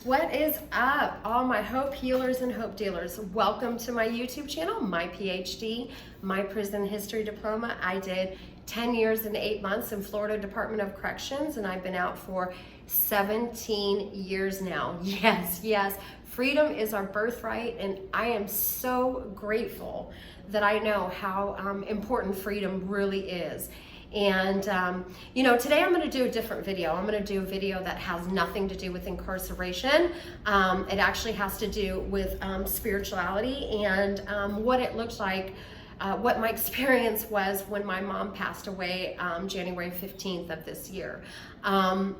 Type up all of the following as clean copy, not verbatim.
What is up, all my hope healers and hope dealers? Welcome to my YouTube channel, my PhD, my prison history diploma. I did 10 years and 8 months in Florida Department of Corrections, and I've been out for 17 years now. Yes, freedom is our birthright, and I am so grateful that I know how important freedom really is. And today I'm going to do a different video. I'm going to do a video that has nothing to do with incarceration. It actually has to do with spirituality and what it looks like, what my experience was when my mom passed away January 15th of this year. I've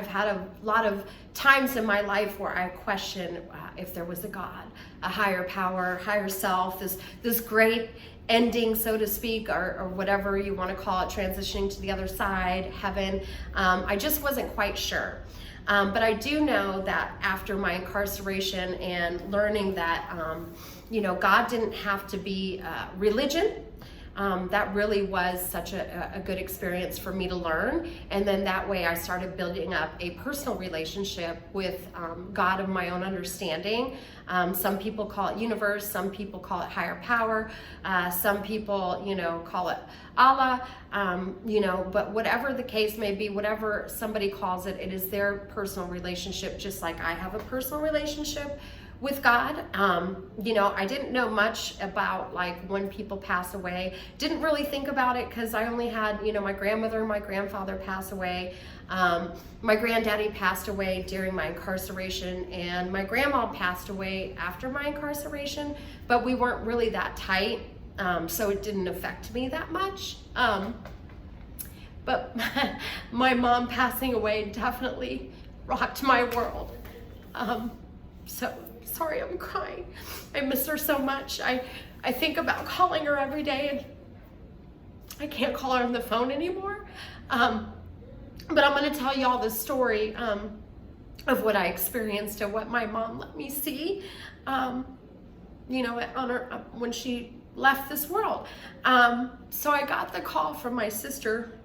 had a lot of times in my life where I question if there was a God, a higher power, higher self, this great ending, so to speak, or whatever you want to call it, transitioning to the other side, heaven. I just wasn't quite sure. But I do know that after my incarceration and learning that, God didn't have to be religion. That really was such a good experience for me to learn. And then that way I started building up a personal relationship with God of my own understanding. Some people call it universe, some people call it higher power, some people, call it Allah, but whatever the case may be, whatever somebody calls it, it is their personal relationship, just like I have a personal relationship with God. I didn't know much about like when people pass away. Didn't really think about it because I only had, my grandmother and my grandfather pass away. My granddaddy passed away during my incarceration, and my grandma passed away after my incarceration, but we weren't really that tight, so it didn't affect me that much. But my mom passing away definitely rocked my world. So sorry, I'm crying. I miss her so much. I think about calling her every day, and I can't call her on the phone anymore. But I'm going to tell y'all the story of what I experienced and what my mom let me see, when she left this world. So I got the call from my sister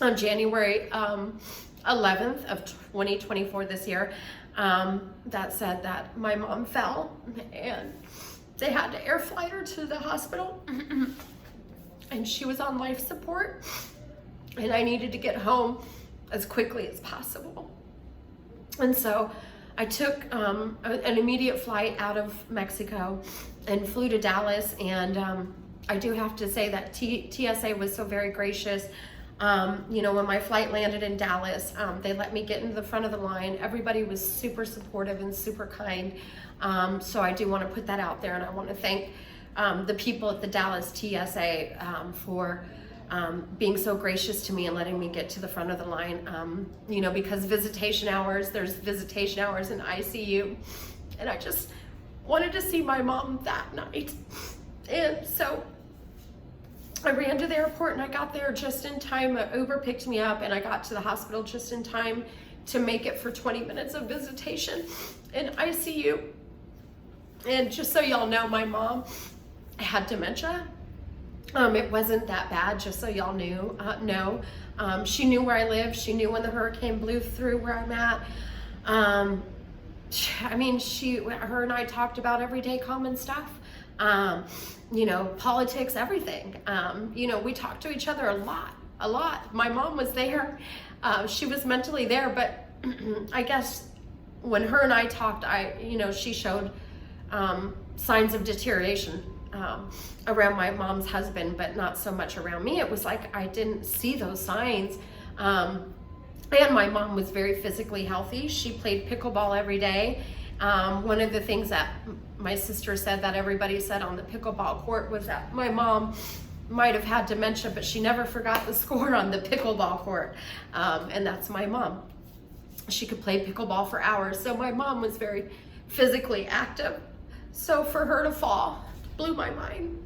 on January 11th of 2024 this year. That said that my mom fell and they had to air flight her to the hospital and she was on life support, and I needed to get home as quickly as possible. And so I took an immediate flight out of Mexico and flew to Dallas, and I do have to say that TSA was so very gracious. When my flight landed in Dallas, they let me get into the front of the line. Everybody was super supportive and super kind. So I do want to put that out there, and I want to thank the people at the Dallas TSA for being so gracious to me and letting me get to the front of the line. Because there's visitation hours in ICU, and I just wanted to see my mom that night. And so I ran to the airport, and I got there just in time. An Uber picked me up, and I got to the hospital just in time to make it for 20 minutes of visitation in ICU. And just so y'all know, my mom had dementia. It wasn't that bad, just so y'all know. She knew where I lived. She knew when the hurricane blew through where I'm at. Her and I talked about everyday common stuff. Politics, everything. We talked to each other a lot. My mom was there. She was mentally there, but I guess when her and I talked, she showed signs of deterioration around my mom's husband, but not so much around me. It was like I didn't see those signs. And my mom was very physically healthy. She played pickleball every day. One of the things that my sister said that everybody said on the pickleball court was that my mom might have had dementia, but she never forgot the score on the pickleball court. And that's my mom. She could play pickleball for hours. So my mom was very physically active. So for her to fall blew my mind.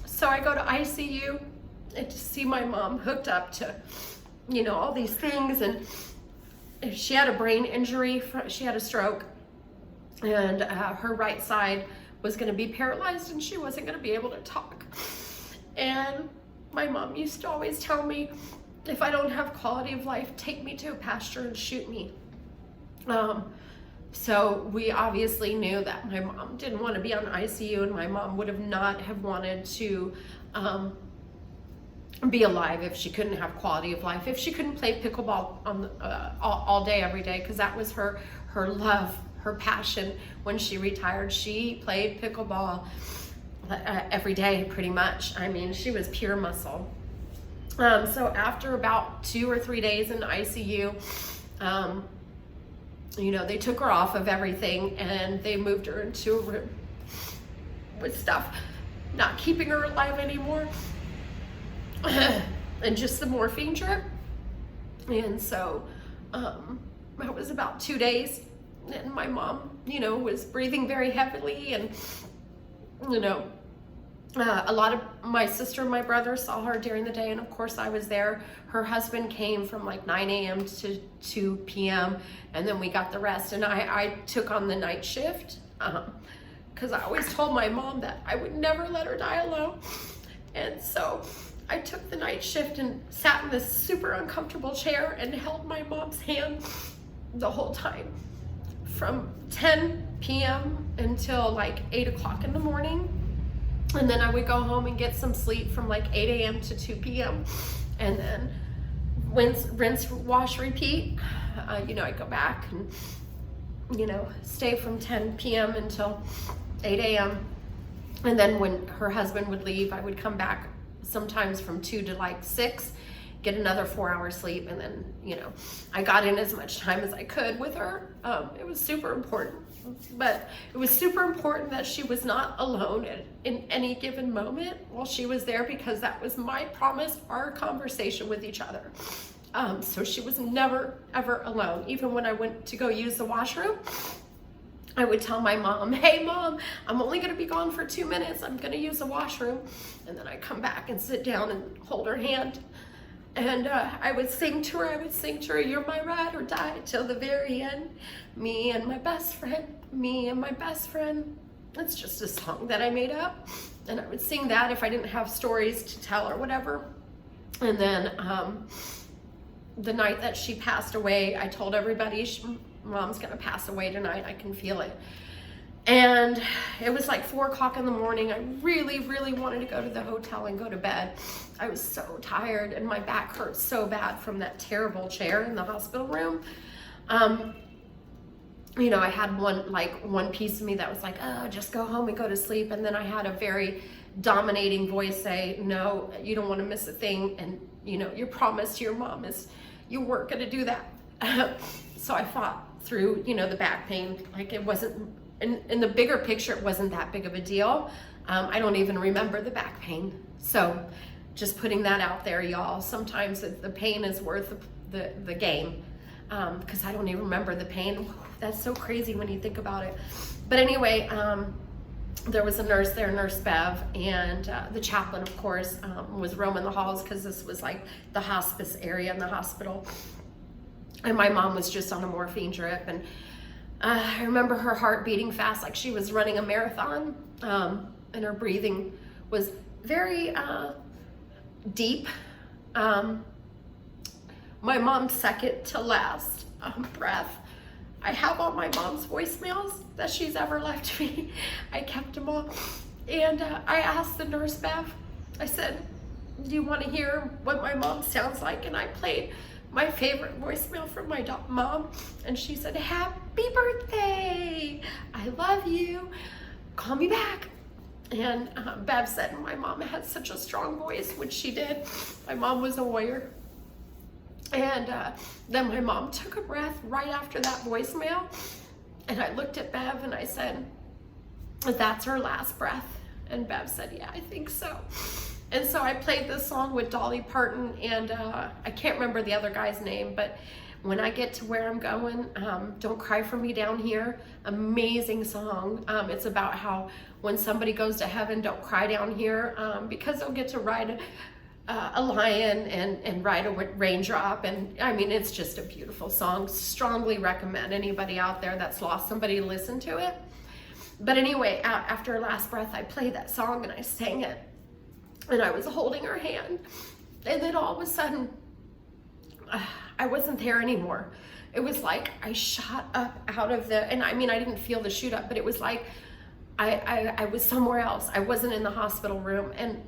So I go to ICU and to see my mom hooked up to, all these things. And she had a brain injury. She had a stroke, and her right side was going to be paralyzed, and she wasn't going to be able to talk. And my mom used to always tell me, if I don't have quality of life, take me to a pasture and shoot me. So we obviously knew that my mom didn't want to be on ICU, and my mom would have not have wanted to be alive if she couldn't have quality of life, if she couldn't play pickleball on all day, every day, because that was her love, her passion. When she retired, she played pickleball every day, pretty much. I mean, she was pure muscle. So after about 2 or 3 days in the ICU, they took her off of everything and they moved her into a room with stuff not keeping her alive anymore, and just the morphine drip. And so it was about 2 days, and my mom, was breathing very heavily, and a lot of my sister and my brother saw her during the day, and of course I was there. Her husband came from like 9 a.m. to 2 p.m. and then we got the rest, and I took on the night shift because I always told my mom that I would never let her die alone. And so I took the night shift and sat in this super uncomfortable chair and held my mom's hand the whole time from 10 p.m. until like 8 o'clock in the morning. And then I would go home and get some sleep from like 8 a.m. to 2 p.m. And then rinse, wash, repeat. I'd go back and, stay from 10 p.m. until 8 a.m. And then when her husband would leave, I would come back sometimes from 2 to like 6, get another 4 hours sleep. And then, I got in as much time as I could with her. It was super important. But it was super important that she was not alone in any given moment while she was there, because that was my promise, our conversation with each other. So she was never, ever alone. Even when I went to go use the washroom, I would tell my mom, "Hey Mom, I'm only gonna be gone for 2 minutes. I'm gonna use the washroom." And then I'd come back and sit down and hold her hand. And I would sing to her, "You're my ride or die till the very end. Me and my best friend, me and my best friend." It's just a song that I made up. And I would sing that if I didn't have stories to tell or whatever. And then the night that she passed away, I told everybody, Mom's gonna pass away tonight. I can feel it. And it was like 4 o'clock in the morning. I really, really wanted to go to the hotel and go to bed. I was so tired and my back hurt so bad from that terrible chair in the hospital room. I had one piece of me that was like, "Oh, just go home and go to sleep." And then I had a very dominating voice say, "No, you don't want to miss a thing. And your promise to your mom is you weren't going to do that." So I fought through, the back pain. Like, it wasn't, in the bigger picture, it wasn't that big of a deal. I don't even remember the back pain. So just putting that out there, y'all. Sometimes the pain is worth the gain, because I don't even remember the pain. That's so crazy when you think about it. But anyway, there was a nurse there, Nurse Bev, and the chaplain, of course, was roaming the halls, because this was like the hospice area in the hospital. And my mom was just on a morphine drip, and I remember her heart beating fast like she was running a marathon, and her breathing was very deep. My mom's second to last breath, I have all my mom's voicemails that she's ever left me. I kept them all. And I asked the nurse, Bev, I said, "Do you want to hear what my mom sounds like?" And I played my favorite voicemail from my mom. And she said, "Happy birthday. I love you. Call me back." And Bev said my mom had such a strong voice, which she did. My mom was a warrior. And then my mom took a breath right after that voicemail. And I looked at Bev and I said, "That's her last breath." And Bev said, "Yeah, I think so." And so I played this song with Dolly Parton and I can't remember the other guy's name, but "When I Get to Where I'm Going," "Don't Cry for Me Down Here." Amazing song. It's about how when somebody goes to heaven, don't cry down here, because they'll get to ride a lion and ride a raindrop. And I mean, it's just a beautiful song. Strongly recommend anybody out there that's lost somebody to listen to it. But anyway, after her last breath, I played that song and I sang it. And I was holding her hand. And then all of a sudden, I wasn't there anymore. It was like I shot up out of the, and I mean, I didn't feel the shoot up, but it was like I was somewhere else. I wasn't in the hospital room, and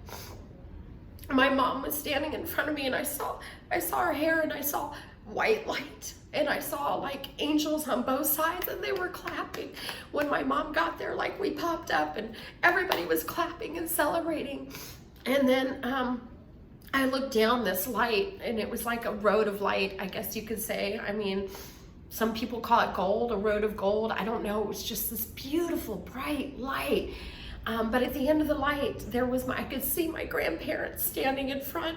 my mom was standing in front of me, and I saw her hair, and I saw white light, and I saw like angels on both sides, and they were clapping. When my mom got there, like we popped up and everybody was clapping and celebrating. And then I looked down this light, and it was like a road of light, I guess you could say. I mean, some people call it gold, a road of gold. I don't know. It was just this beautiful, bright light. But at the end of the light, I could see my grandparents standing in front.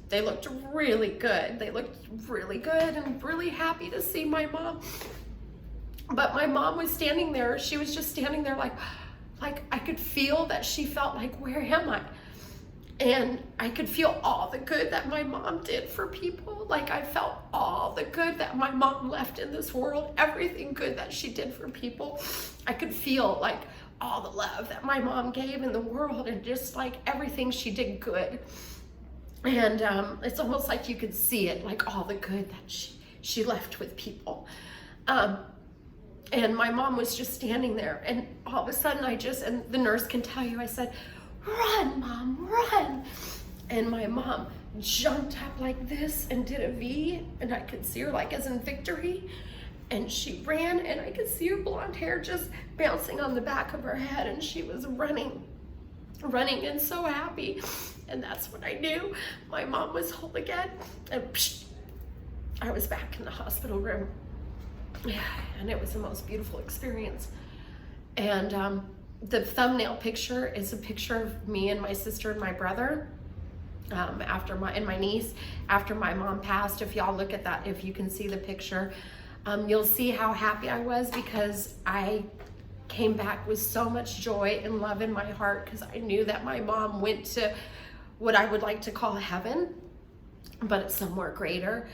They looked really good. They looked really good and really happy to see my mom. But my mom was standing there. She was just standing there like I could feel that she felt like, where am I? And I could feel all the good that my mom did for people. Like I felt all the good that my mom left in this world, everything good that she did for people. I could feel like all the love that my mom gave in the world, and just like everything she did good. And it's almost like you could see it, like all the good that she left with people. And my mom was just standing there, and all of a sudden and the nurse can tell you, I said, "Run, Mom, run." And my mom jumped up like this and did a V, and I could see her like as in victory. And she ran, and I could see her blonde hair just bouncing on the back of her head, and she was running and so happy. And that's when I knew my mom was whole again. And I was back in the hospital room. Yeah, and it was the most beautiful experience. And the thumbnail picture is a picture of me and my sister and my brother and my niece after my mom passed. If y'all look at that, if you can see the picture, you'll see how happy I was, because I came back with so much joy and love in my heart, because I knew that my mom went to what I would like to call heaven, but it's somewhere greater.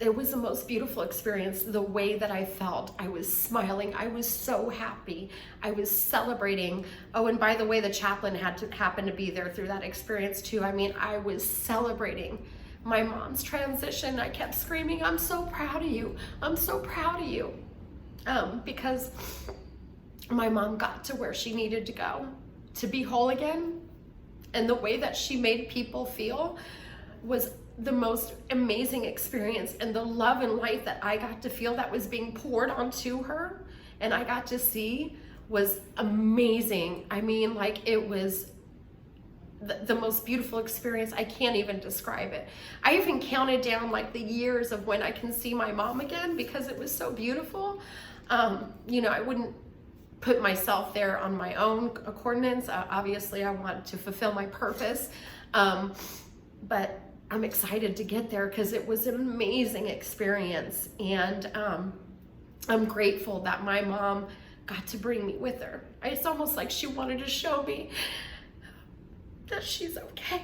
It was the most beautiful experience. The way that I felt, I was smiling. I was so happy. I was celebrating. Oh, and by the way, the chaplain happened to be there through that experience too. I mean, I was celebrating my mom's transition. I kept screaming, "I'm so proud of you. I'm so proud of you." Because my mom got to where she needed to go to be whole again. And the way that she made people feel was the most amazing experience. And the love and light that I got to feel that was being poured onto her and I got to see was amazing. I mean, like, it was the most beautiful experience. I can't even describe it. I even counted down like the years of when I can see my mom again, because it was so beautiful. You know, I wouldn't put myself there on my own accordance. Obviously I want to fulfill my purpose. But I'm excited to get there because it was an amazing experience. And I'm grateful that my mom got to bring me with her. It's almost like she wanted to show me that she's okay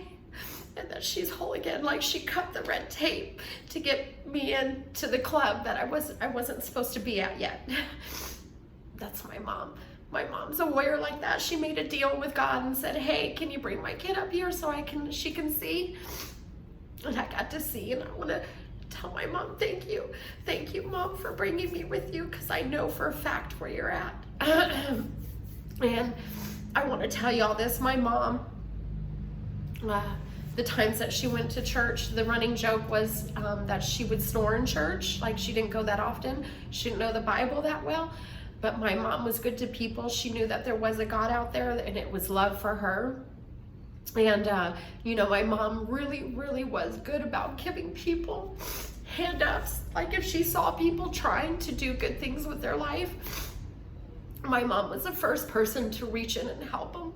and that she's whole again. Like, she cut the red tape to get me into the club that I wasn't supposed to be at yet. That's my mom. My mom's a warrior like that. She made a deal with God and said, "Hey, can you bring my kid up here so she can see?" And I got to see, and I want to tell my mom, thank you, Mom, for bringing me with you, because I know for a fact where you're at. And I want to tell you all this. My mom, the times that she went to church, the running joke was that she would snore in church. Like, she didn't go that often. She didn't know the Bible that well. But my mom was good to people. She knew that there was a God out there, and it was love for her. And, you know, my mom really, really was good about giving people hand-ups. Like, if she saw people trying to do good things with their life, my mom was the first person to reach in and help them.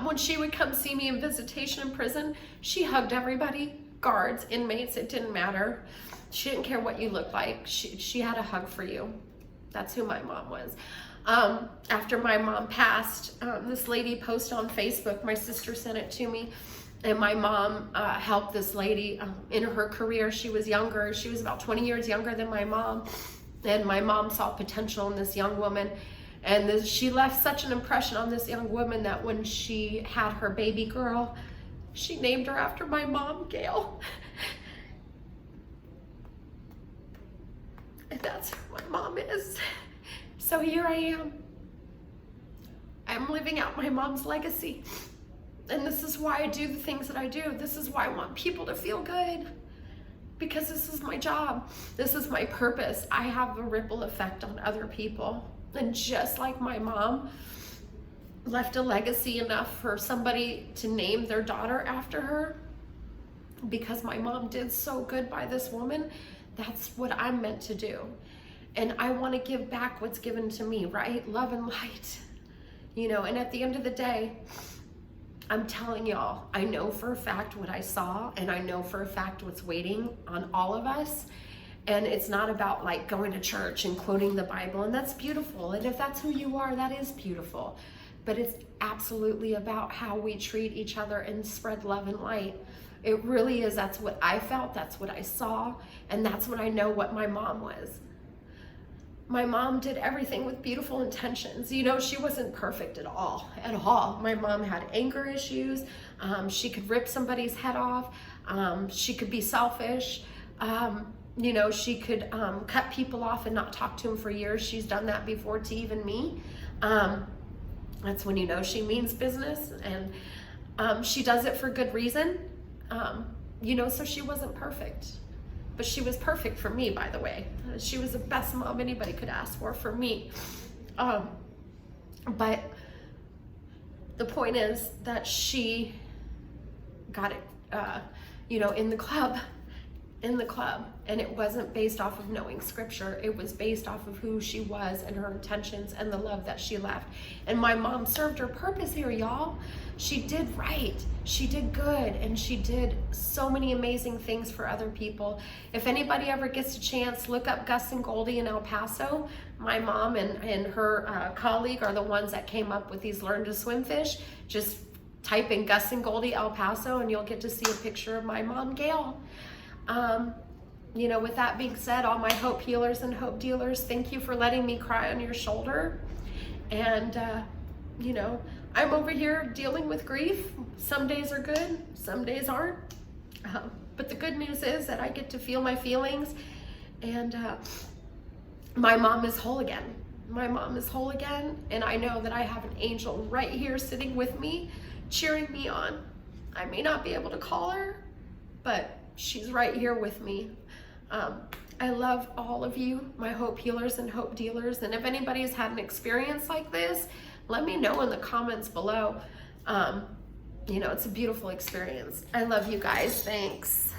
When she would come see me in visitation in prison, she hugged everybody, guards, inmates, it didn't matter. She didn't care what you looked like. She had a hug for you. That's who my mom was. After my mom passed, this lady posted on Facebook, my sister sent it to me, and my mom helped this lady in her career. She was younger. She was about 20 years younger than my mom, and my mom saw potential in this young woman. And she left such an impression on this young woman that when she had her baby girl, she named her after my mom, Gail. And that's who my mom is. So here I am. I'm living out my mom's legacy. And this is why I do the things that I do. This is why I want people to feel good. Because this is my job. This is my purpose. I have a ripple effect on other people. And just like my mom left a legacy enough for somebody to name their daughter after her, because my mom did so good by this woman, that's what I'm meant to do. And I want to give back what's given to me, right? Love and light. You know, and at the end of the day, I'm telling y'all, I know for a fact what I saw, and I know for a fact what's waiting on all of us. And it's not about like going to church and quoting the Bible, and that's beautiful. And if that's who you are, that is beautiful. But it's absolutely about how we treat each other and spread love and light. It really is. That's what I felt. That's what I saw. And that's what I know what my mom was. My mom did everything with beautiful intentions. You know, she wasn't perfect at all, at all. My mom had anger issues. She could rip somebody's head off. She could be selfish. You know, she could cut people off and not talk to them for years. She's done that before to even me. That's when you know she means business, and she does it for good reason. You know, so she wasn't perfect. But she was perfect for me, by the way. She was the best mom anybody could ask for me. But the point is that she got it, you know, in the club. And it wasn't based off of knowing scripture. It was based off of who she was and her intentions and the love that she left. And my mom served her purpose here, y'all. She did right. She did good. And she did so many amazing things for other people. If anybody ever gets a chance, look up Gus and Goldie in El Paso. My mom and her colleague are the ones that came up with these Learn to Swim fish. Just type in Gus and Goldie El Paso and you'll get to see a picture of my mom, Gail. You know, with that being said, all my hope healers and hope dealers, thank you for letting me cry on your shoulder. And, you know, I'm over here dealing with grief. Some days are good, some days aren't. But the good news is that I get to feel my feelings, and my mom is whole again. My mom is whole again, and I know that I have an angel right here sitting with me, cheering me on. I may not be able to call her, but she's right here with me. I love all of you, my hope healers and hope dealers. And if anybody's had an experience like this, let me know in the comments below. You know, it's a beautiful experience. I love you guys. Thanks.